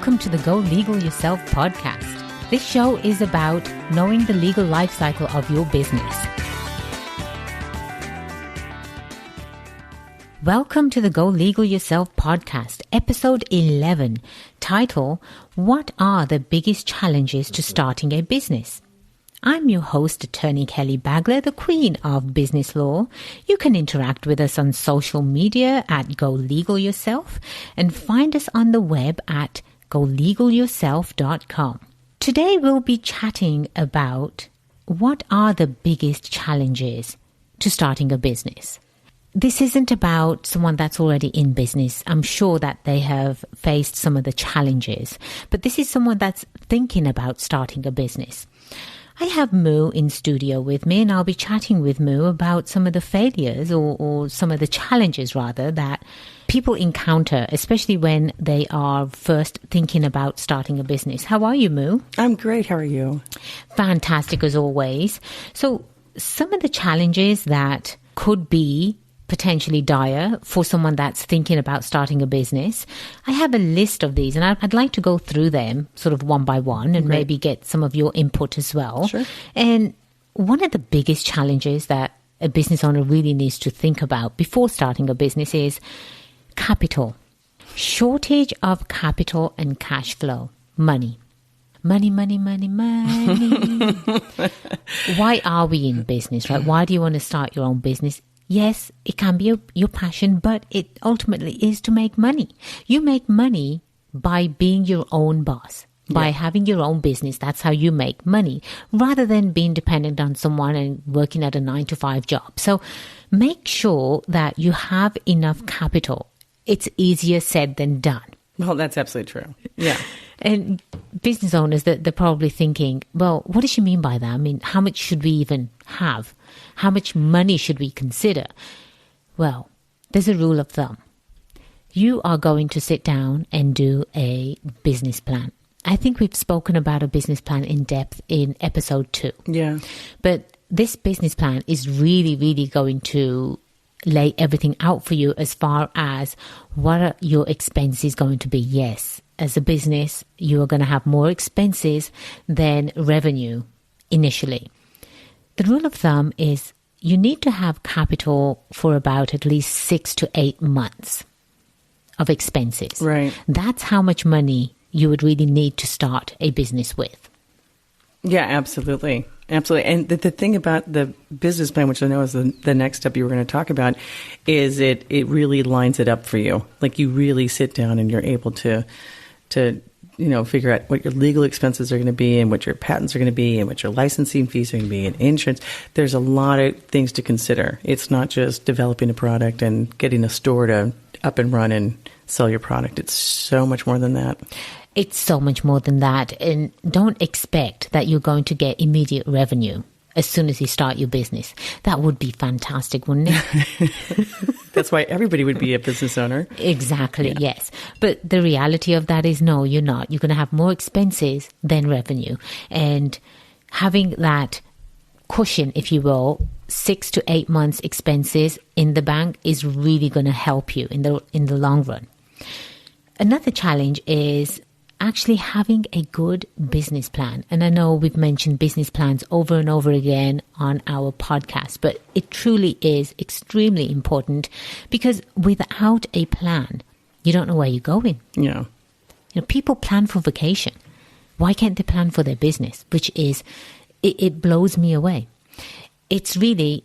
welcome to the Go Legal Yourself podcast. This show is about knowing the legal life cycle of your business. Welcome to the Go Legal Yourself podcast, episode 11, title, What are the biggest challenges to starting a business? I'm your host, attorney Kelly Bagla, the queen of business law. You can interact with us on social media at Go Legal Yourself and find us on the web at golegalyourself.com. Today we'll be chatting about what are the biggest challenges to starting a business. This isn't about someone that's already in business. I'm sure that they have faced some of the challenges, but this is someone that's thinking about starting a business. I have MOO in studio with me, and I'll be chatting with MOO about some of the failures or some of the challenges, rather, that people encounter, especially when they are first thinking about starting a business. How are you, MOO? I'm great. How are you? Fantastic, as always. So some of the challenges that could be potentially dire for someone that's thinking about starting a business. I have a list of these and I'd like to go through them sort of one by one and maybe get some of your input as well. Sure. And one of the biggest challenges that a business owner really needs to think about before starting a business is capital. Shortage of capital and cash flow. Money. Money, money, money, money. Why are we in business, right? Why do you want to start your own business? Yes, it can be your passion, but it ultimately is to make money. You make money by being your own boss, by having your own business. That's how you make money, rather than being dependent on someone and working at a 9-to-5 job. So make sure that you have enough capital. It's easier said than done. Well, that's absolutely true. Yeah. And business owners, they're probably thinking, well, what does she mean by that? I mean, how much should we even have? How much money should we consider? Well, there's a rule of thumb. You are going to sit down and do a business plan. I think we've spoken about a business plan in depth in episode 2. Yeah. But this business plan is really, really going to lay everything out for you as far as what are your expenses going to be. Yes, as a business, you are going to have more expenses than revenue initially. The rule of thumb is you need to have capital for about at least 6 to 8 months of expenses. Right. That's how much money you would really need to start a business with. Yeah, absolutely. Absolutely. And the thing about the business plan, which I know is the next step you were going to talk about, is it really lines it up for you. Like you really sit down and you're able to figure out what your legal expenses are going to be and what your patents are going to be and what your licensing fees are going to be and insurance. There's a lot of things to consider. It's not just developing a product and getting a store to up and run and sell your product. It's so much more than that. It's so much more than that. And don't expect that you're going to get immediate revenue as soon as you start your business. That would be fantastic, wouldn't it? That's why everybody would be a business owner. Exactly, yes. But the reality of that is no, you're not. You're going to have more expenses than revenue. And having that cushion, if you will, 6 to 8 months expenses in the bank is really going to help you in the long run. Another challenge is actually having a good business plan. And I know we've mentioned business plans over and over again on our podcast, but it truly is extremely important because without a plan, you don't know where you're going. Yeah. People plan for vacation. Why can't they plan for their business? Which is, it blows me away. It's really,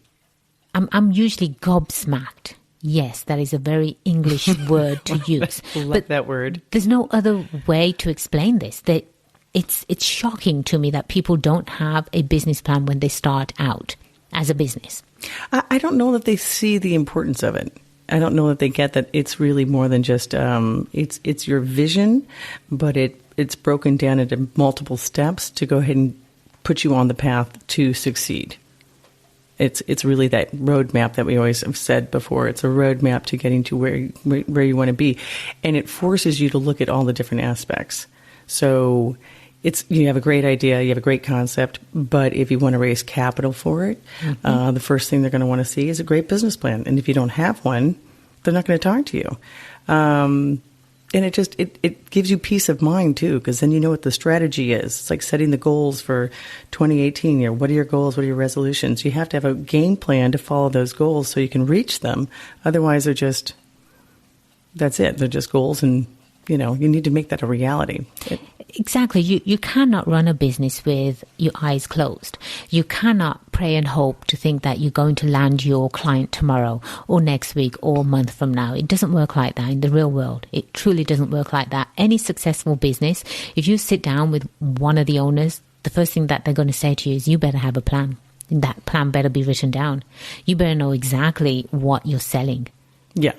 I'm usually gobsmacked. Yes, that is a very English word to use. Love that word. There's no other way to explain this. That it's shocking to me that people don't have a business plan when they start out as a business. I don't know that they see the importance of it. I don't know that they get that it's really more than just it's your vision, but it's broken down into multiple steps to go ahead and put you on the path to succeed. It's really that roadmap that we always have said before. It's a roadmap to getting to where you want to be, and it forces you to look at all the different aspects. So you have a great idea, you have a great concept, but if you want to raise capital for it, the first thing they're going to want to see is a great business plan. And if you don't have one, they're not going to talk to you. And it gives you peace of mind, too, because then you know what the strategy is. It's like setting the goals for 2018. What are your goals? What are your resolutions? You have to have a game plan to follow those goals so you can reach them. Otherwise, that's it. They're just goals, and, you need to make that a reality. Exactly. You cannot run a business with your eyes closed. You cannot pray and hope to think that you're going to land your client tomorrow or next week or a month from now. It doesn't work like that in the real world. It truly doesn't work like that. Any successful business, if you sit down with one of the owners, the first thing that they're going to say to you is, you better have a plan. And that plan better be written down. You better know exactly what you're selling. Yeah.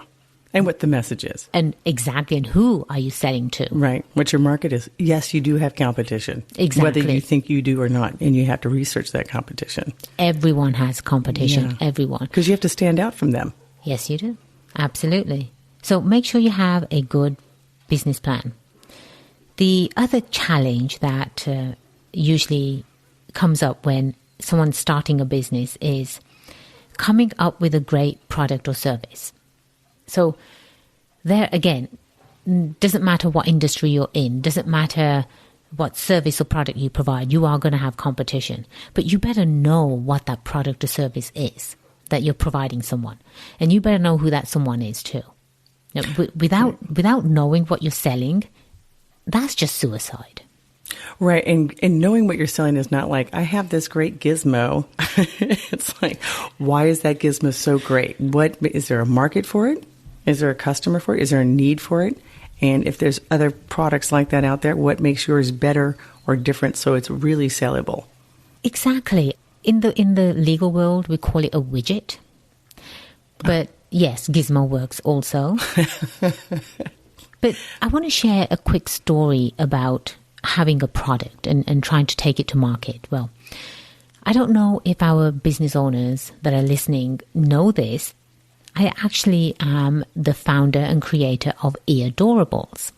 And what the message is. And exactly, and who are you selling to? Right. What your market is. Yes, you do have competition. Exactly. Whether you think you do or not. And you have to research that competition. Everyone has competition. Yeah. Everyone. Because you have to stand out from them. Yes, you do. Absolutely. So make sure you have a good business plan. The other challenge that usually comes up when someone's starting a business is coming up with a great product or service. So there again, doesn't matter what industry you're in, doesn't matter what service or product you provide, you are going to have competition. But you better know what that product or service is that you're providing someone. And you better know who that someone is too. Now, without knowing what you're selling, that's just suicide. Right. And knowing what you're selling is not like, I have this great gizmo. It's like, why is that gizmo so great? Is there a market for it? Is there a customer for it? Is there a need for it? And if there's other products like that out there, what makes yours better or different so it's really sellable? Exactly. In the legal world, we call it a widget. But yes, gizmo works also. But I want to share a quick story about having a product and trying to take it to market. Well, I don't know if our business owners that are listening know this. I actually am the founder and creator of Eardoorables.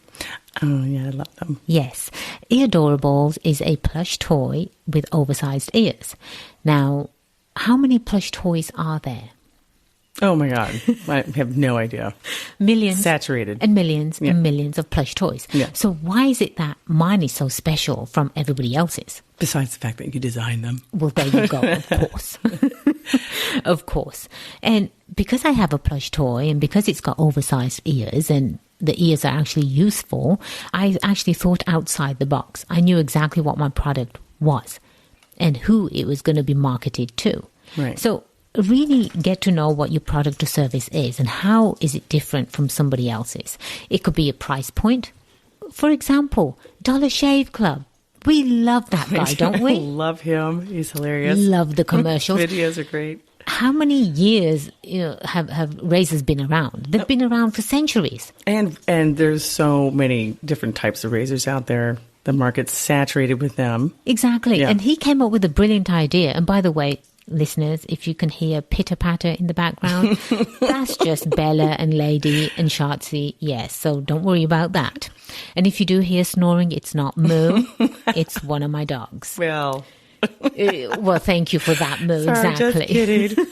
Oh, yeah, I love them. Yes. Eardoorables is a plush toy with oversized ears. Now, how many plush toys are there? Oh, my God. I have no idea. Millions. Saturated. And millions and millions of plush toys. Yeah. So why is it that mine is so special from everybody else's? Besides the fact that you design them. Well, there you go, of course. Of course. And because I have a plush toy and because it's got oversized ears and the ears are actually useful, I actually thought outside the box. I knew exactly what my product was and who it was going to be marketed to. Right. So really get to know what your product or service is and how is it different from somebody else's. It could be a price point. For example, Dollar Shave Club. We love that guy, don't we? Love him. He's hilarious. Love the commercials. Videos are great. How many years have razors been around? They've been around for centuries. And there's so many different types of razors out there. The market's saturated with them. Exactly. Yeah. And he came up with a brilliant idea. And by the way, listeners, if you can hear pitter-patter in the background, that's just Bella and Lady and Shartsy. Yes, so don't worry about that. And if you do hear snoring, it's not Moo. It's one of my dogs. Well, thank you for that, Moo. Sorry, exactly. Just kidding.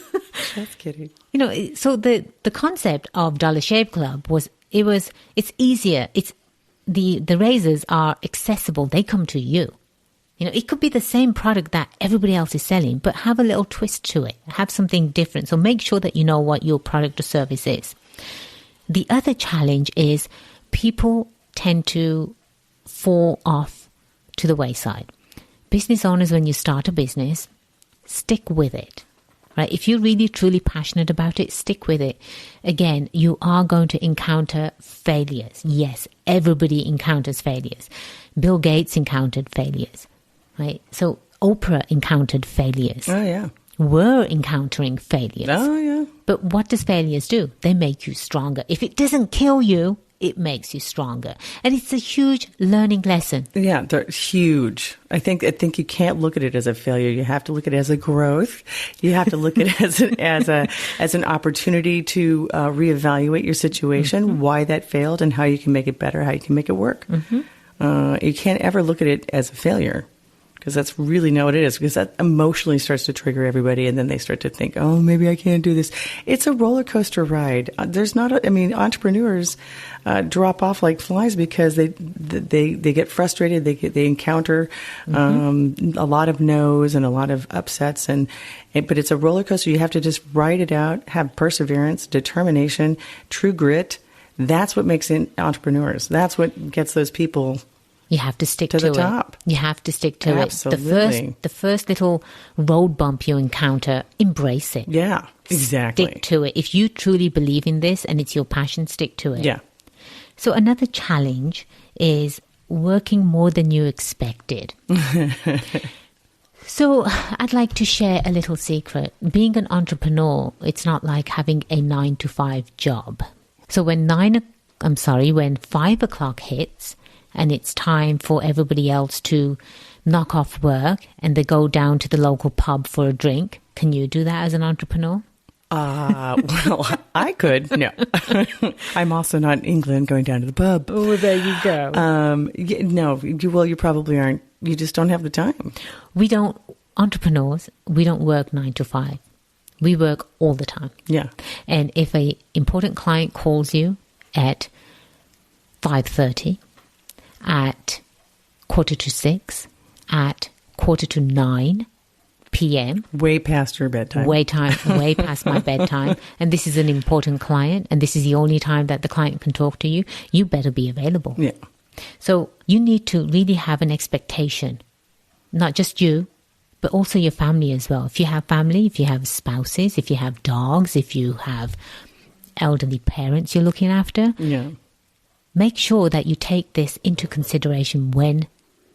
Just kidding. So the concept of Dollar Shave Club was it's easier. It's the razors are accessible. They come to you. It could be the same product that everybody else is selling, but have a little twist to it. Have something different. So make sure that you know what your product or service is. The other challenge is people tend to fall off to the wayside. Business owners, when you start a business, stick with it. Right? If you're really, truly passionate about it, stick with it. Again, you are going to encounter failures. Yes, everybody encounters failures. Bill Gates encountered failures. Right? So Oprah encountered failures. Oh, yeah. We're encountering failures. Oh, yeah. But what does failures do? They make you stronger. If it doesn't kill you, it makes you stronger. And it's a huge learning lesson. Yeah, they're huge. I think you can't look at it as a failure. You have to look at it as a growth. You have to look at it as an opportunity to reevaluate your situation, why that failed, and how you can make it better, how you can make it work. You can't ever look at it as a failure. because that's really not what it is, because that emotionally starts to trigger everybody, and then they start to think, oh, maybe I can't do this. It's a roller coaster ride. Entrepreneurs drop off like flies because they get frustrated. They encounter a lot of no's and a lot of upsets, but it's a roller coaster. You have to just ride it out, have perseverance, determination, true grit. That's what makes entrepreneurs. That's what gets those people. You have to stick to the top. You have to stick to Absolutely. it. The first little road bump you encounter, embrace it. Yeah, exactly. Stick to it. If you truly believe in this and it's your passion, stick to it. Yeah. So another challenge is working more than you expected. So I'd like to share a little secret. Being an entrepreneur, it's not like having a 9-to-5 job. So when 5 o'clock hits and it's time for everybody else to knock off work and they go down to the local pub for a drink, can you do that as an entrepreneur? Well, I could. No. I'm also not in England going down to the pub. Oh, there you go. No, you probably aren't. You just don't have the time. Entrepreneurs, we don't work 9 to 5. We work all the time. Yeah. And if an important client calls you at 5:30, at 5:45, at 9:15 p.m. Way past your bedtime. Way past my bedtime. And this is an important client, and this is the only time that the client can talk to you. You better be available. Yeah. So you need to really have an expectation, not just you, but also your family as well. If you have family, if you have spouses, if you have dogs, if you have elderly parents you're looking after, make sure that you take this into consideration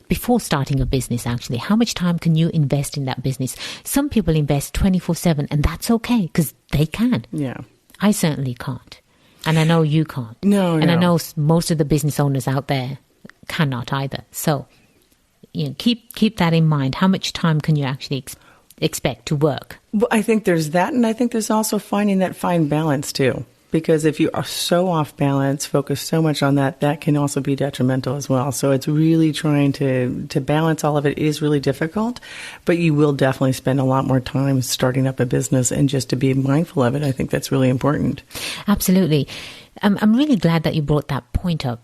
before starting a business, actually. How much time can you invest in that business? Some people invest 24/7, and that's okay because they can. Yeah. I certainly can't. And I know you can't. No. I know most of the business owners out there cannot either. So, keep that in mind. How much time can you actually expect to work? Well, I think there's that, and I think there's also finding that fine balance too. Because if you are so off balance, focus so much on that can also be detrimental as well. So it's really trying to balance all of it is really difficult, but you will definitely spend a lot more time starting up a business, and just to be mindful of it, I think that's really important. Absolutely. I'm really glad that you brought that point up,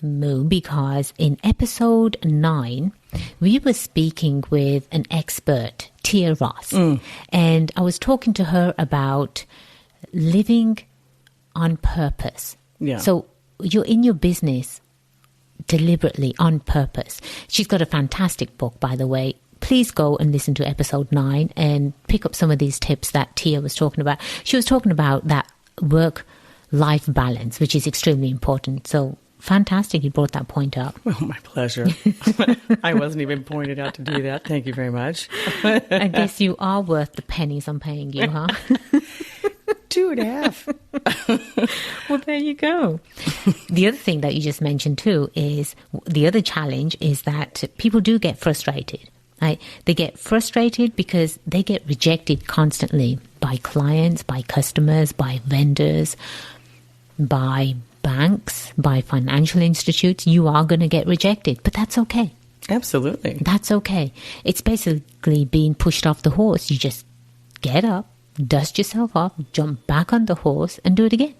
Moo, because in episode 9, we were speaking with an expert, Tia Ross, and I was talking to her about living on purpose. Yeah. So you're in your business deliberately on purpose. She's got a fantastic book, by the way. Please go and listen to episode 9 and pick up some of these tips that Tia was talking about. She was talking about that work-life balance, which is extremely important. So fantastic you brought that point up. Oh, my pleasure. I wasn't even pointed out to do that. Thank you very much. I guess you are worth the pennies I'm paying you, huh? 2.5. Well, there you go. The other thing that you just mentioned too is the other challenge is that people do get frustrated. Right? They get frustrated because they get rejected constantly by clients, by customers, by vendors, by banks, by financial institutes. You are going to get rejected, but that's okay. Absolutely. That's okay. It's basically being pushed off the horse. You just get up, dust yourself off, jump back on the horse and do it again.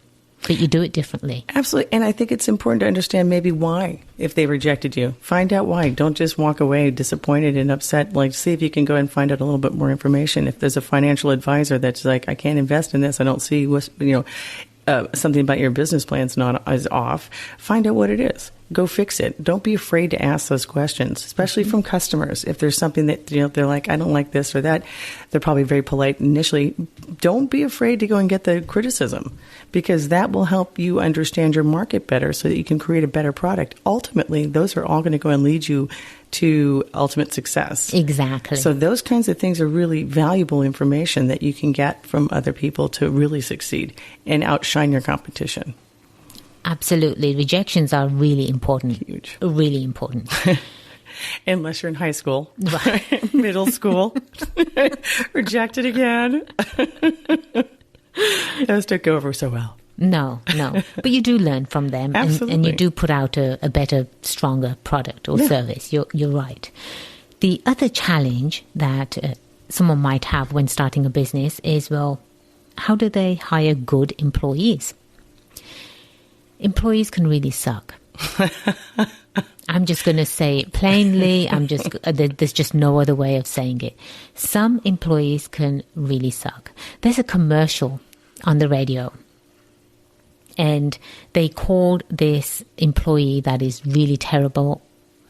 But you do it differently. Absolutely. And I think it's important to understand maybe why, if they rejected you. Find out why. Don't just walk away disappointed and upset. Like, see if you can go and find out a little bit more information. If there's a financial advisor that's like, I can't invest in this, I don't see what's, something about your business plan's not as off, find out what it is. Go fix it. Don't be afraid to ask those questions, especially from customers. If there's something that, they're like, I don't like this or that, they're probably very polite initially. Don't be afraid to go and get the criticism, because that will help you understand your market better so that you can create a better product. Ultimately, those are all going to go and lead you to ultimate success. Exactly. So those kinds of things are really valuable information that you can get from other people to really succeed and outshine your competition. Absolutely. Rejections are really important. Huge. Really important. Unless you're in high school, right. Middle school, rejected again. Those don't go over so well. No. But you do learn from them. Absolutely. And you do put out a better, stronger product or service. You're right. The other challenge that someone might have when starting a business is, well, how do they hire good employees? Employees can really suck. I'm just going to say it plainly. There's just no other way of saying it. Some employees can really suck. There's a commercial on the radio, and they called this employee that is really terrible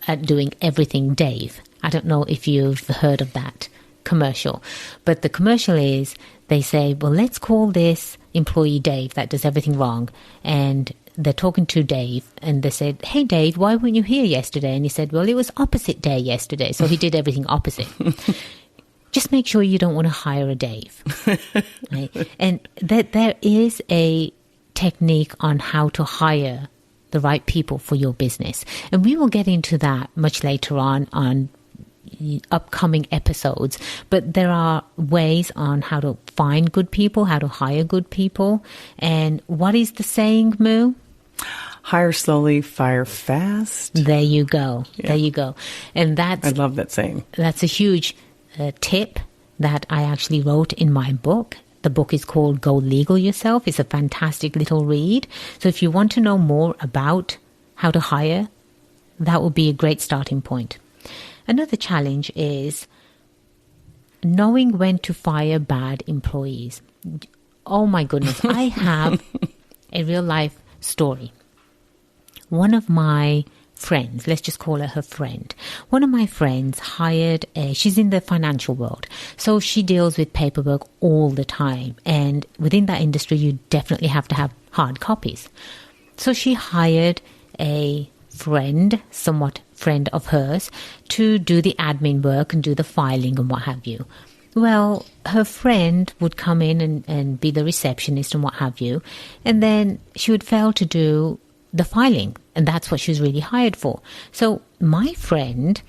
at doing everything Dave. I don't know if you've heard of that commercial, but the commercial is, they say, well, let's call this employee Dave that does everything wrong. And they're talking to Dave, and they said, hey, Dave, why weren't you here yesterday? And he said, well, it was opposite day yesterday, so he did everything opposite. Just make sure you don't want to hire a Dave. Right? And that there is a technique on how to hire the right people for your business. And we will get into that much later on upcoming episodes. But there are ways on how to find good people, how to hire good people. And what is the saying, Moo? Hire slowly, fire fast. There you go. Yeah. There you go. And I love that saying. That's a huge tip that I actually wrote in my book. The book is called Go Legal Yourself. It's a fantastic little read. So if you want to know more about how to hire, that would be a great starting point. Another challenge is knowing when to fire bad employees. Oh my goodness. I have a real life story. One of my friends, let's just call her friend. One of my friends hired she's in the financial world. So she deals with paperwork all the time. And within that industry, you definitely have to have hard copies. So she hired a friend, somewhat friend of hers, to do the admin work and do the filing and what have you. Well, her friend would come in and be the receptionist and what have you. And then she would fail to do the filing. And that's what she was really hired for. So my friend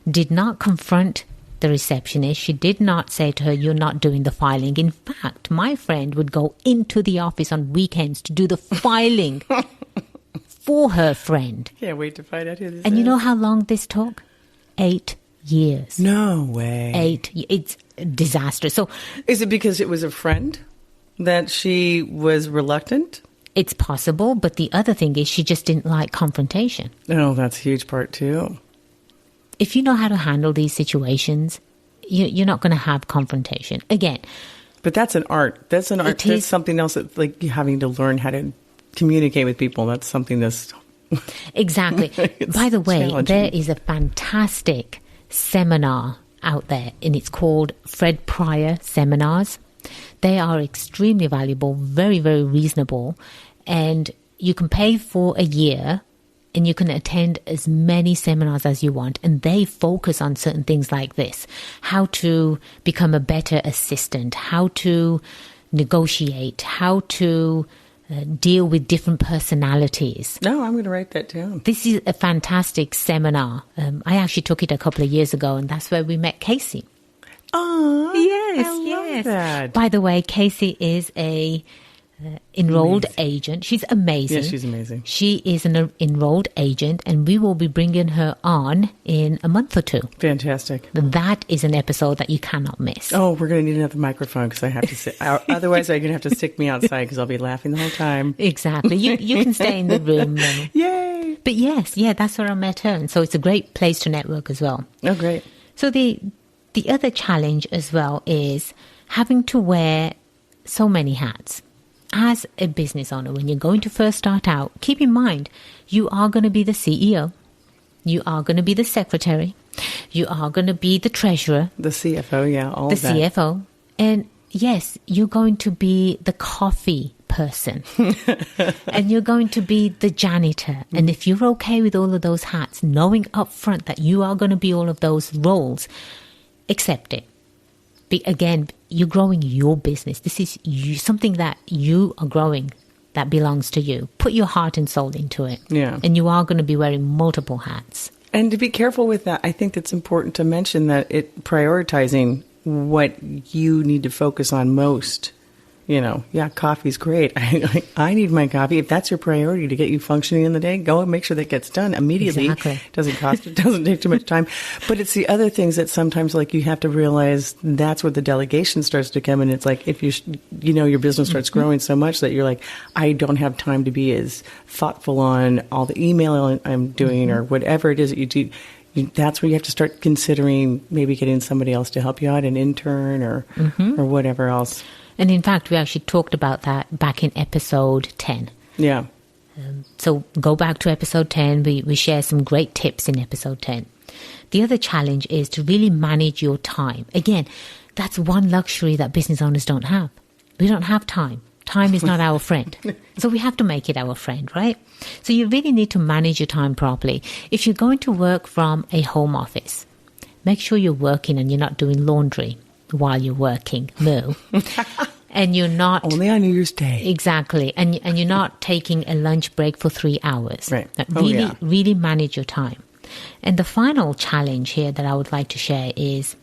did not confront the receptionist. She did not say to her, you're not doing the filing. In fact, my friend would go into the office on weekends to do the filing for her friend. Can't wait to find out who this is. And you know how long this took? 8 years. No way. It's disastrous. So, is it because it was a friend that she was reluctant? It's possible, but the other thing is she just didn't like confrontation. Oh, that's a huge part too. If you know how to handle these situations, you're not going to have confrontation. Again. But that's an art. That's an art. That's something else that, like, having to learn how to communicate with people. That's something that's... Exactly. By the way, there is a fantastic seminar out there, and it's called Fred Pryor Seminars. They are extremely valuable, very, very reasonable, and you can pay for a year and you can attend as many seminars as you want, and they focus on certain things like this: how to become a better assistant, how to negotiate, how to deal with different personalities. No, I'm going to write that down. This is a fantastic seminar. I actually took it a couple of years ago, and that's where we met Casey. Oh, yes, I love that. By the way, Casey is a enrolled agent. She's amazing. Yes, she's amazing. She is an enrolled agent, and we will be bringing her on in a month or two. Fantastic. That is an episode that you cannot miss. Oh, we're going to need another microphone because I have to sit. Otherwise, I'm going to have to stick me outside because I'll be laughing the whole time. Exactly. You can stay in the room. Yay! But yes, that's where I met her, and so it's a great place to network as well. Oh, great. So the other challenge as well is having to wear so many hats. As a business owner, when you're going to first start out, keep in mind, you are going to be the CEO, you are going to be the secretary, you are going to be the treasurer. The CFO, all the of that. The CFO. And yes, you're going to be the coffee person. And you're going to be the janitor. And if you're okay with all of those hats, knowing up front that you are going to be all of those roles, accept it. Again, you're growing your business. This is something that you are growing that belongs to you. Put your heart and soul into it. Yeah. And you are going to be wearing multiple hats. And to be careful with that, I think it's important to mention that prioritizing what you need to focus on most yeah, coffee's great. I need my coffee. If that's your priority to get you functioning in the day, go and make sure that gets done immediately. Exactly. It doesn't take too much time. But it's the other things that sometimes, like, you have to realize that's where the delegation starts to come in. It's like if your business starts growing so much that you're like, I don't have time to be as thoughtful on all the email I'm doing or whatever it is that you do. That's where you have to start considering maybe getting somebody else to help you out, an intern or whatever else. And in fact, we actually talked about that back in episode 10. Yeah. So go back to episode 10. We share some great tips in episode 10. The other challenge is to really manage your time. Again, that's one luxury that business owners don't have. We don't have time. Time is not our friend. So we have to make it our friend, right? So you really need to manage your time properly. If you're going to work from a home office, make sure you're working and you're not doing laundry while you're working. No. And you're not... Only on New Year's Day. Exactly. And you're not taking a lunch break for 3 hours. Right. Really manage your time. And the final challenge here that I would like to share is,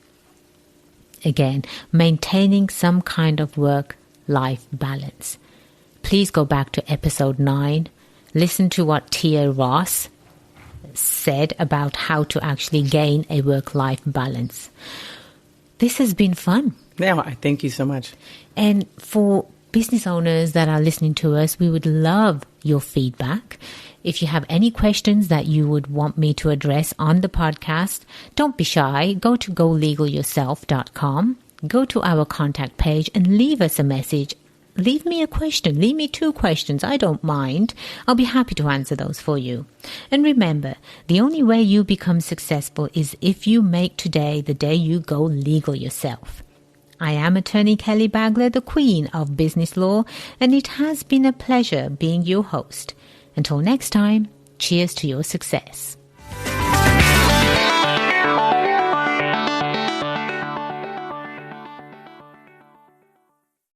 again, maintaining some kind of work-life balance. Please go back to episode 9. Listen to what Tia Ross said about how to actually gain a work-life balance. This has been fun. Yeah, I thank you so much. And for business owners that are listening to us, we would love your feedback. If you have any questions that you would want me to address on the podcast, don't be shy. Go to golegalyourself.com, go to our contact page and leave us a message. Leave me a question. Leave me 2 questions. I don't mind. I'll be happy to answer those for you. And remember, the only way you become successful is if you make today the day you go legal yourself. I am Attorney Kelly Bagla, the Queen of Business Law, and it has been a pleasure being your host. Until next time, cheers to your success.